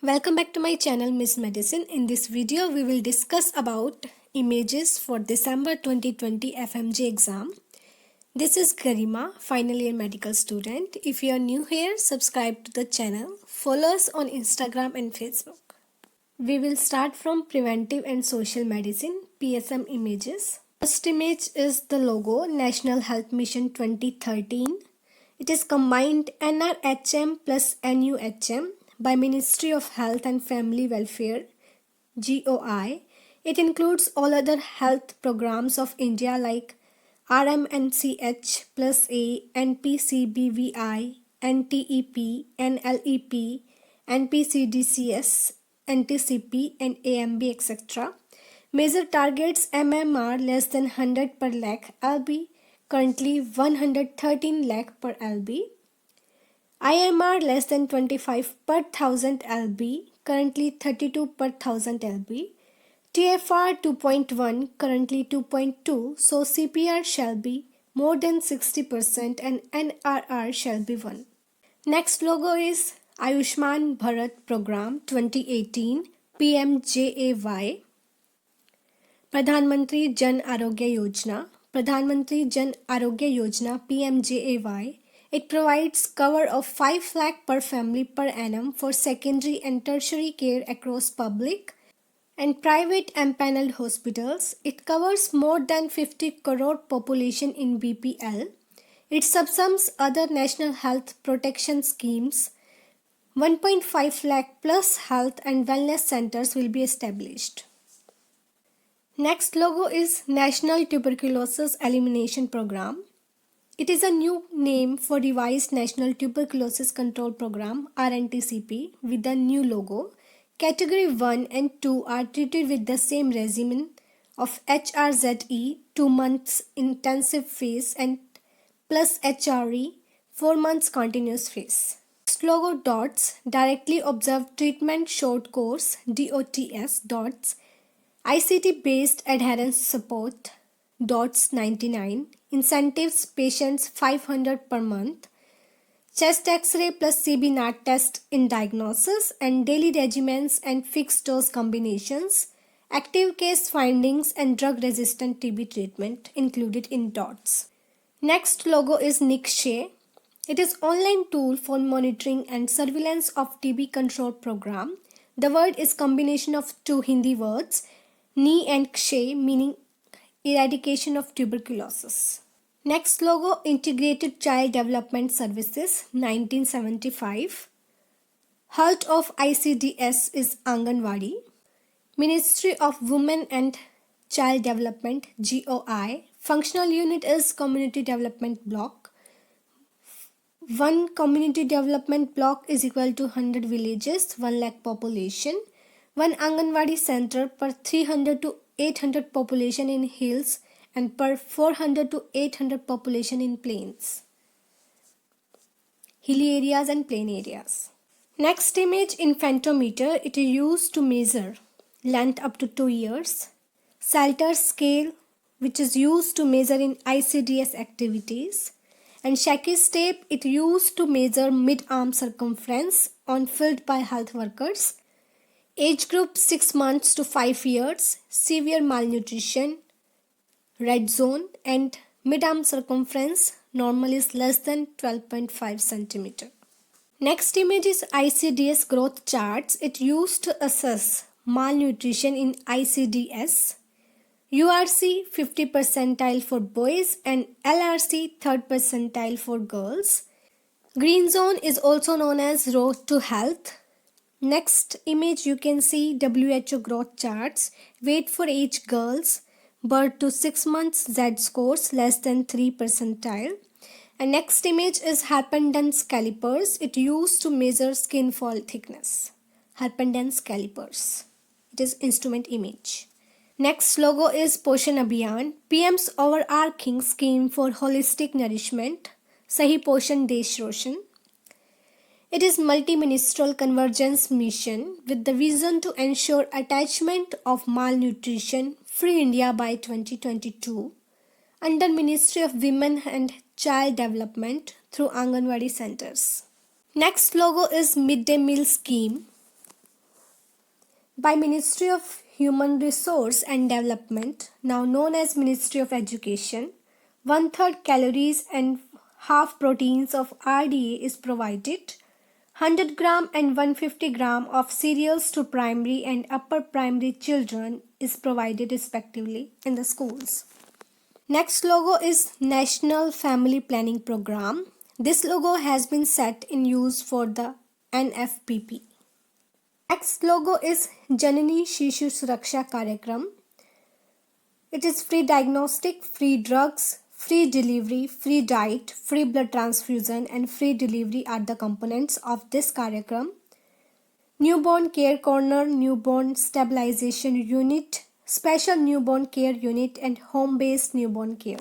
Welcome back to my channel Miss Medicine. In this video we will discuss about images for December 2020 FMG exam. This is Garima, final year medical student. If you are new here, subscribe to the channel. Follow us on Instagram and Facebook. We will start from preventive and social medicine PSM images. First image is the logo National Health Mission 2013. It is combined NRHM plus NUHM by Ministry of Health and Family Welfare GOI. It includes all other health programs of India like RMNCH plus A, NPCBVI, NTEP, NLEP, NPCDCS, NTCP and AMB etc. Major targets MMR less than 100 per lakh LB, currently 113 lakh per LB. IMR less than 25 per 1000 LB, currently 32 per 1000 LB. TFR 2.1, currently 2.2, so CPR shall be more than 60% and NRR shall be 1. Next logo is Ayushman Bharat Program 2018 PMJAY. Pradhan Mantri Jan Arogya Yojana. Pradhan Mantri Jan Arogya Yojana PMJAY. It provides cover of 5 lakh per family per annum for secondary and tertiary care across public and private empaneled hospitals. It covers more than 50 crore population in BPL. It subsumes other national health protection schemes. 1.5 lakh plus health and wellness centers will be established. Next logo is National Tuberculosis Elimination Program. It is a new name for revised National Tuberculosis Control Program RNTCP with a new logo. Category 1 and 2 are treated with the same regimen of HRZE 2 months intensive phase and plus HRE 4 months continuous phase. Next logo DOTS Directly Observed Treatment Short Course DOTS DOTS ICT based adherence support DOTS 99 Incentives patients 500 per month. Chest X-ray plus CB-NAT test in diagnosis and daily regimens and fixed dose combinations. Active case findings and drug-resistant TB treatment included in DOTS. Next logo is Nikshay. It is online tool for monitoring and surveillance of TB control program. The word is combination of two Hindi words, Ni and Kshay, meaning eradication of tuberculosis. Next logo Integrated Child Development Services 1975. Heart of ICDS is Anganwadi. Ministry of Women and Child Development GOI. Functional unit is Community Development Block. One community development block is equal to 100 villages, 1 lakh population. One Anganwadi center per 300 to 800 population in hills and per 400 to 800 population in plains, hilly areas and plain areas. Next image infantometer. It is used to measure length up to 2 years. Salter scale which is used to measure in ICDS activities. And Shakey's tape it used to measure mid-arm circumference on filled by health workers. Age group 6 months to 5 years, severe malnutrition, red zone and mid-arm circumference normal is less than 12.5 cm. Next image is ICDS growth charts. It used to assess malnutrition in ICDS. URC 50 percentile for boys and LRC 3rd percentile for girls. Green zone is also known as road to health. Next image you can see WHO growth charts. Weight for age girls. Birth to 6 months Z scores less than 3 percentile. And next image is Harpendance calipers. It used to measure skin fall thickness. Harpendance calipers. It is instrument image. Next logo is Poshan Abhiyan, PM's overarching scheme for holistic nourishment. Sahi Poshan Desh Roshan. It is multi-ministerial convergence mission with the vision to ensure attachment of malnutrition free India by 2022 under Ministry of Women and Child Development through Anganwadi centers. Next logo is Midday Meal Scheme. by Ministry of Human Resource and Development, now known as Ministry of Education. One-third calories and half proteins of RDA is provided. 100 gram and 150 gram of cereals to primary and upper primary children is provided respectively in the schools. Next logo is National Family Planning Program. This logo has been set in use for the NFPP. Next logo is Janani Shishu Suraksha Karyakram. It is free diagnostic, free drugs, free delivery, free diet, free blood transfusion and free delivery are the components of this Karyakram. Newborn Care Corner, Newborn Stabilization Unit, Special Newborn Care Unit and Home-Based Newborn Care.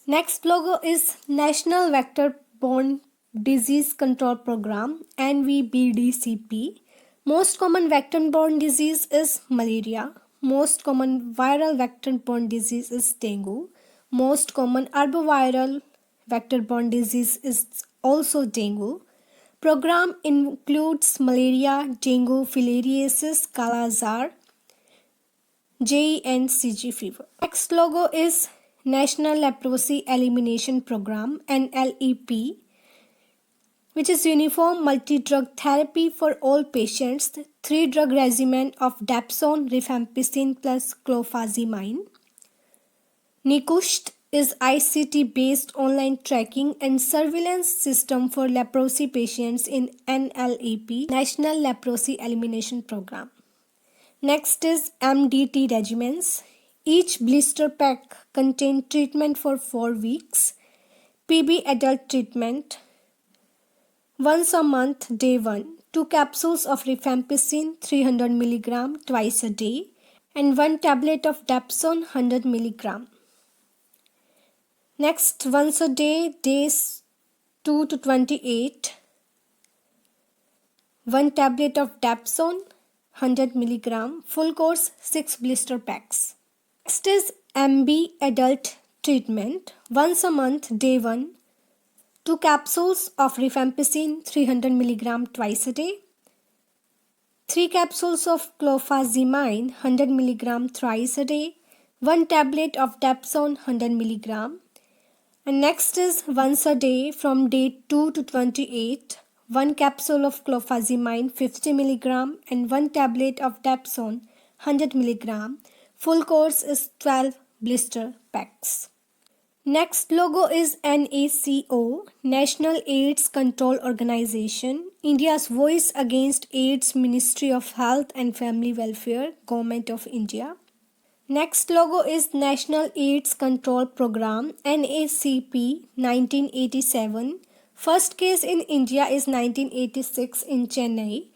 Next logo is National Vector-Borne Disease Control Program, NVBDCP. Most common vector-borne disease is malaria. Most common viral vector-borne disease is dengue. Most common arboviral vector-borne disease is also dengue. Program includes malaria, dengue, filariasis, Kala-Azar, JE and CG fever. Next logo is National Leprosy Elimination Program, NLEP, which is uniform multi-drug therapy for all patients, 3-drug regimen of dapsone, rifampicin plus clofazimine. NICUST is ICT-based online tracking and surveillance system for leprosy patients in NLEP, National Leprosy Elimination Program. Next is MDT regimens. Each blister pack contains treatment for 4 weeks. PB adult treatment. Once a month, day 1. 2 capsules of rifampicin 300 mg twice a day and 1 tablet of dapsone 100 mg. Next, once a day, days 2 to 28. 1 tablet of dapsone 100 mg, full course 6 blister packs. Next is MB adult treatment. Once a month, day 1. 2 capsules of rifampicin 300 mg twice a day. 3 capsules of clofazimine 100 mg thrice a day. 1 tablet of dapsone 100 mg. And next is once a day from day 2 to 28. 1 capsule of clofazimine 50 mg and 1 tablet of dapsone 100 mg. Full course is 12 blister packs. Next logo is NACO, National AIDS Control Organization, India's voice against AIDS, Ministry of Health and Family Welfare, Government of India. Next logo is National AIDS Control Program, NACP, 1987. First case in India is 1986 in Chennai.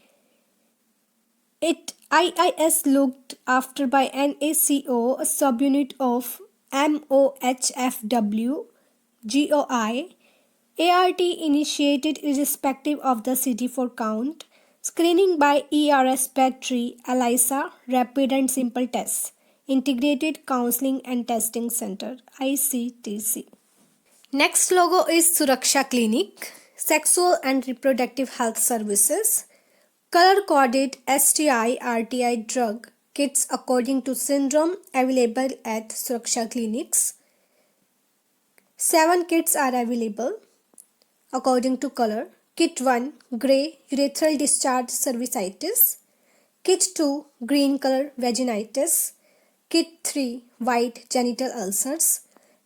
It IIS looked after by NACO, a subunit of MOHFW, GOI. ART initiated irrespective of the CD4 count. Screening by ERS battery, ELISA, rapid and simple tests. Integrated Counseling and Testing Center, ICTC. Next logo is Suraksha Clinic, Sexual and Reproductive Health Services. Color-coded STI RTI drug kits according to syndrome available at Suraksha Clinics. 7 kits are available according to color. Kit 1, grey, urethral discharge cervicitis. Kit 2, green color, vaginitis. Kit 3, white, genital ulcers.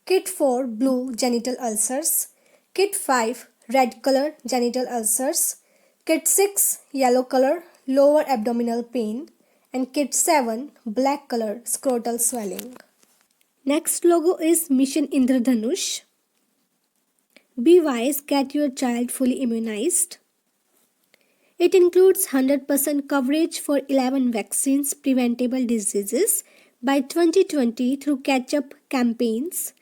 Kit 4, blue, genital ulcers. Kit 5, red color, genital ulcers. Kit 6, yellow color, lower abdominal pain. And Kit 7, black color, scrotal swelling. Next logo is Mission Indradhanush. Be wise, get your child fully immunized. It includes 100% coverage for 11 vaccines preventable diseases by 2020 through catch-up campaigns.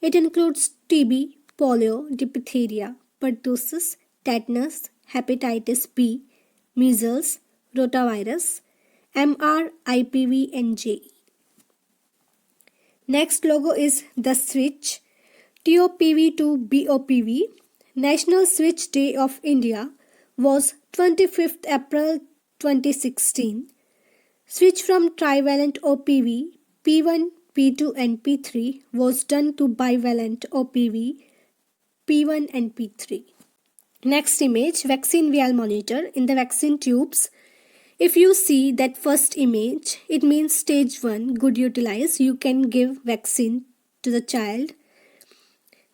It includes TB, polio, diphtheria, pertussis, tetanus, hepatitis B, measles, rotavirus, MR, IPV and JE. Next logo is The Switch, TOPV to BOPV. National Switch Day of India was 25th April 2016. Switch from trivalent OPV P1, P2 and P3 was done to bivalent OPV P1 and P3. Next image, vaccine vial monitor in the vaccine tubes. If you see that first image, it means stage 1, good utilize. You can give vaccine to the child.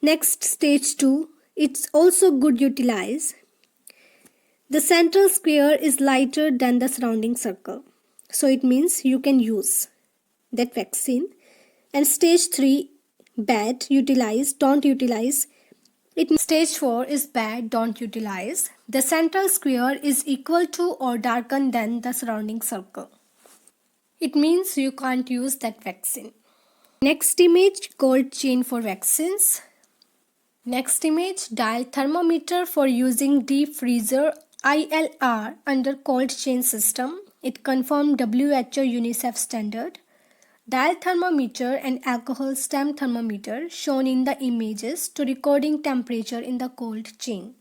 Next, stage 2, it's also good utilize. The central square is lighter than the surrounding circle. So it means you can use that vaccine. And stage 3, bad, utilize, don't utilize. Stage 4 is bad, don't utilize. The central square is equal to or darker than the surrounding circle. It means you can't use that vaccine. Next image, cold chain for vaccines. Next image, dial thermometer for using deep freezer ILR under cold chain system. It confirmed WHO UNICEF standard. Dial thermometer and alcohol stem thermometer shown in the images to recording temperature in the cold chain.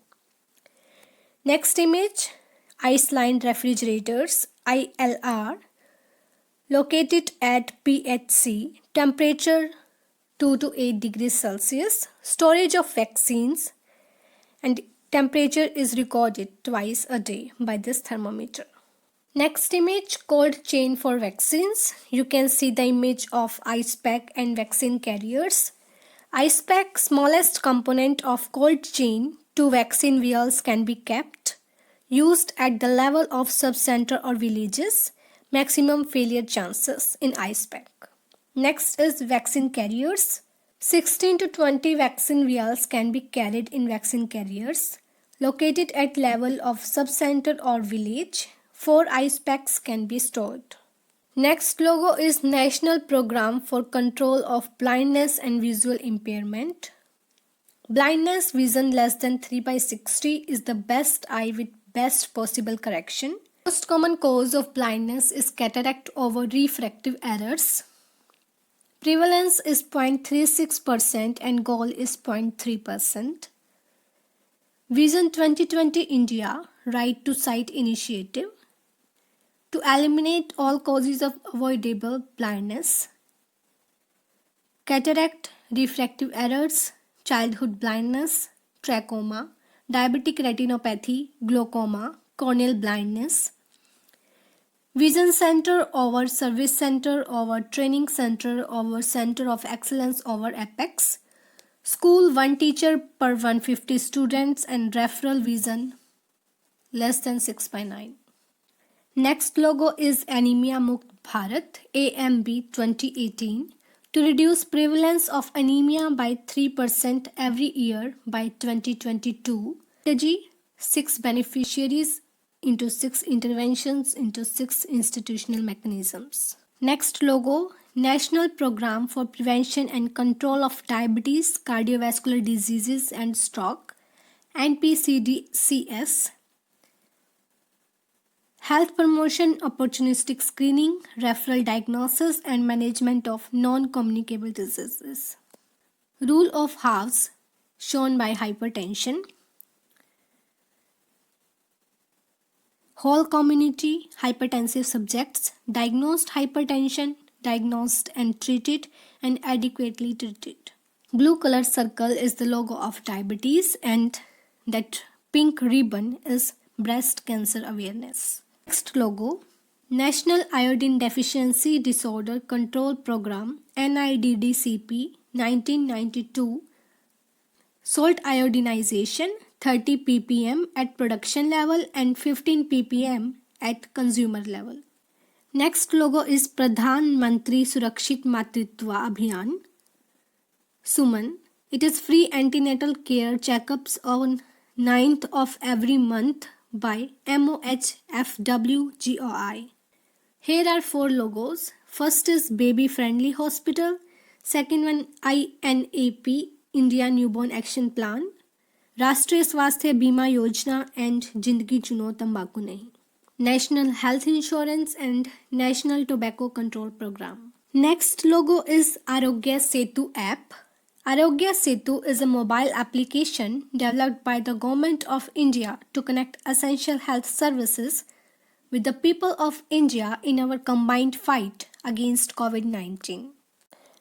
Next image, ice lined refrigerators ILR located at PHC, temperature 2 to 8 degrees Celsius, storage of vaccines, and temperature is recorded twice a day by this thermometer. Next image, cold chain for vaccines. You can see the image of ice pack and vaccine carriers. Ice pack, smallest component of cold chain, 2 vaccine vials can be kept. Used at the level of subcenter or villages. Maximum failure chances in ice pack. Next is vaccine carriers. 16 to 20 vaccine vials can be carried in vaccine carriers. Located at level of subcenter or village. 4 ice packs can be stored. Next logo is National Program for Control of Blindness and Visual Impairment. Blindness, vision less than 3/60 is the best eye with best possible correction. Most common cause of blindness is cataract over refractive errors. Prevalence is 0.36% and goal is 0.3%. Vision 2020 India Right to Sight Initiative to eliminate all causes of avoidable blindness, cataract, refractive errors, childhood blindness, trachoma, diabetic retinopathy, glaucoma, corneal blindness. Vision center over service center over training center over center of excellence over apex. School 1 teacher per 150 students and referral vision less than 6/9. Next logo is Anemia Mukt Bharat AMB 2018 to reduce prevalence of anemia by 3% every year by 2022. Strategy 6 beneficiaries into 6 interventions into 6 institutional mechanisms. Next logo, National Program for Prevention and Control of Diabetes, Cardiovascular Diseases and Stroke, NPCDCS. Health promotion, opportunistic screening, referral diagnosis and management of non-communicable diseases. Rule of halves shown by hypertension. Whole community hypertensive subjects diagnosed hypertension, diagnosed and treated and adequately treated. Blue color circle is the logo of diabetes and that pink ribbon is breast cancer awareness. Next logo, National Iodine Deficiency Disorder Control Program NIDDCP 1992. Salt iodinization 30 ppm at production level and 15 ppm at consumer level. Next logo is Pradhan Mantri Surakshit Matritva Abhiyan Suman. It is free antenatal care checkups on 9th of every month by MOHFWGOI. Here are 4 logos. First is Baby Friendly Hospital. Second one INAP India Newborn Action Plan. राष्ट्रीय स्वास्थ्य बीमा योजना and जिंदगी चुनो तंबाकू नहीं. National Health Insurance and National Tobacco Control Program. Next logo is Arogya Setu app. Arogya Setu is a mobile application developed by the Government of India to connect essential health services with the people of India in our combined fight against COVID-19.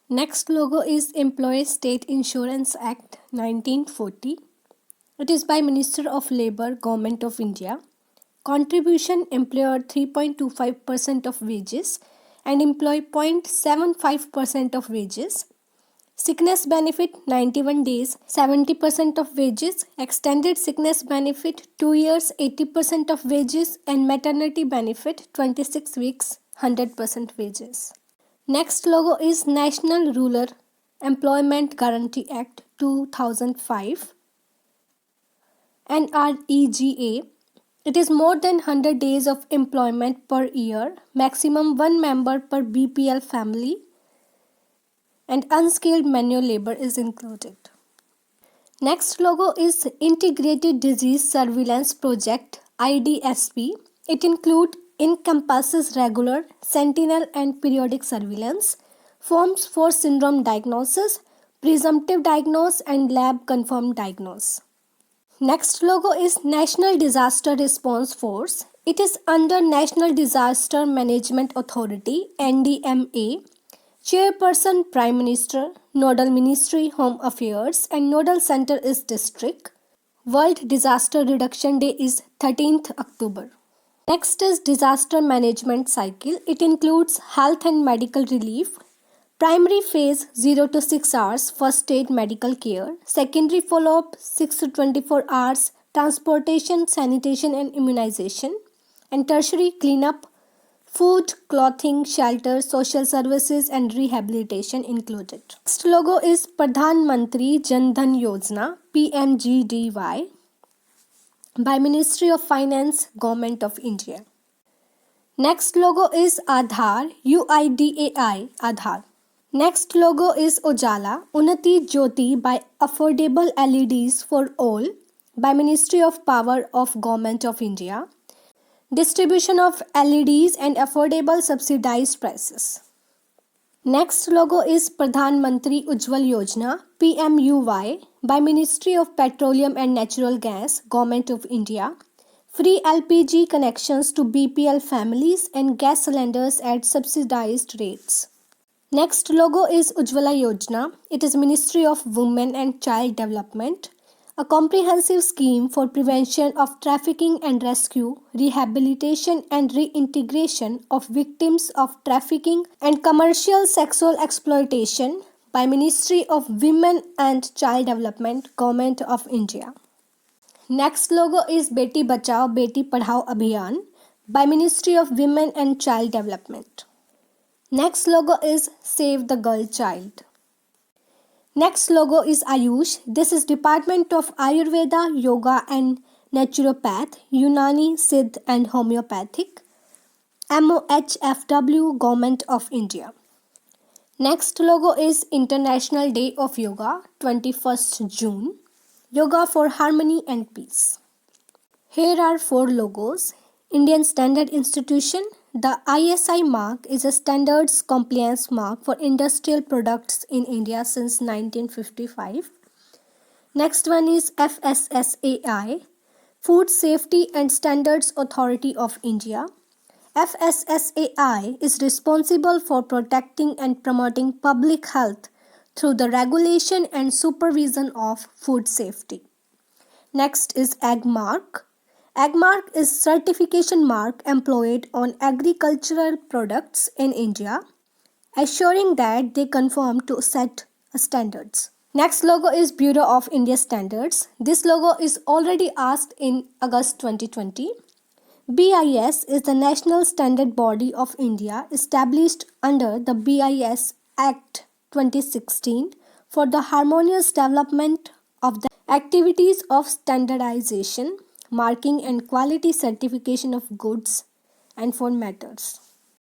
Next logo is Employee State Insurance Act 1940. It is by Minister of Labour, Government of India. Contribution employer 3.25% of wages and employee 0.75% of wages. Sickness benefit 91 days, 70% of wages. Extended sickness benefit 2 years, 80% of wages, and maternity benefit 26 weeks, 100% wages. Next logo is National Rural Employment Guarantee Act 2005. NREGA. It is more than 100 days of employment per year, maximum 1 member per BPL family, and unskilled manual labor is included. Next logo is Integrated Disease Surveillance Project IDSP. It encompasses regular, sentinel and periodic surveillance, forms for syndrome diagnosis, presumptive diagnosis and lab confirmed diagnosis. Next logo is National Disaster Response Force. It is under National Disaster Management Authority NDMA. Chairperson Prime Minister, Nodal Ministry Home Affairs and Nodal Center is District. World Disaster Reduction Day is 13th October. Next is Disaster Management Cycle. It includes health and medical relief. Primary phase 0 to 6 hours first aid medical care. Secondary follow-up 6 to 24 hours transportation, sanitation and immunization. And tertiary cleanup, food, clothing, shelter, social services and rehabilitation included. Next logo is Pradhan Mantri Jan Dhan Yojana PMGDY by Ministry of Finance, Government of India. Next logo is Aadhaar UIDAI Aadhaar. Next logo is Ujala Unnati Jyoti by Affordable LEDs for All by Ministry of Power of Government of India. Distribution of LEDs and affordable subsidized prices. Next logo is Pradhan Mantri Ujjwal Yojana PMUY by Ministry of Petroleum and Natural Gas, Government of India. Free LPG connections to BPL families and gas cylinders at subsidized rates. Next logo is Ujjwala Yojana. It is Ministry of Women and Child Development, a comprehensive scheme for prevention of trafficking and rescue, rehabilitation and reintegration of victims of trafficking and commercial sexual exploitation by Ministry of Women and Child Development, Government of India. Next logo is Beti Bachao Beti Padhao Abhiyan by Ministry of Women and Child Development. Next logo is Save the Girl Child. Next logo is Ayush. This is Department of Ayurveda, Yoga and Naturopath, Unani, Siddh and Homeopathic. MOHFW, Government of India. Next logo is International Day of Yoga, 21st June. Yoga for Harmony and Peace. Here are 4 logos. Indian Standard Institution. The ISI mark is a standards compliance mark for industrial products in India since 1955. Next one is FSSAI, Food Safety and Standards Authority of India. FSSAI is responsible for protecting and promoting public health through the regulation and supervision of food safety. Next is AgMark. AgMark is certification mark employed on agricultural products in India, assuring that they conform to set standards. Next logo is Bureau of India Standards. This logo is already asked in August 2020. BIS is the national standard body of India established under the BIS Act 2016 for the harmonious development of the activities of standardization, marking and quality certification of goods and for matters.